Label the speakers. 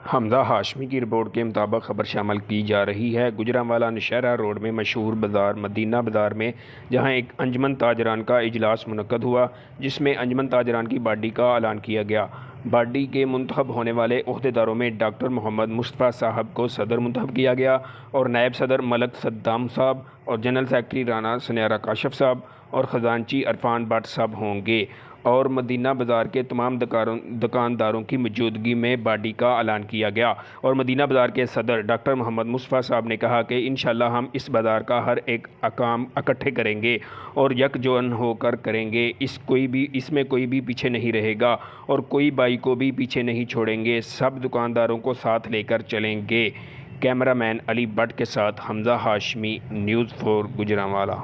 Speaker 1: हमजा हाशमी की रिपोर्ट के मुताबिक खबर शामिल की जा रही है। गुजरांवाला नौशहरा रोड में मशहूर बाज़ार मदीना बाज़ार में जहां एक अंजमन ताजरान का इजलास मुनक्कद हुआ, जिसमें अंजमन ताजरान की बॉडी का ऐलान किया गया। बॉडी के मुंतखब होने वाले ओहदेदारों में डॉक्टर मोहम्मद मुस्तफ़ा साहब को सदर मुंतखब किया गया और नायब सदर मलक सद्दाम साहब और जनरल सेक्रेटरी राना सन्यारा काशफ साहब और ख़जानची इरफान भट्ट साहब होंगे। और मदीना बाज़ार के तमाम दुकानदारों की मौजूदगी में बॉडी का ऐलान किया गया। और मदीना बाज़ार के सदर डॉक्टर मोहम्मद मुस्तफ़ा साहब ने कहा कि इंशाअल्लाह हम इस बाज़ार का हर एक काम इकट्ठे करेंगे और यकजहन होकर करेंगे। इसमें कोई भी पीछे नहीं रहेगा और कोई भाई को भी पीछे नहीं छोड़ेंगे। सब दुकानदारों को साथ लेकर चलेंगे। कैमरामैन अली भट्ट के साथ हमजा हाशमी, न्यूज़ 4 गुजरांवाला।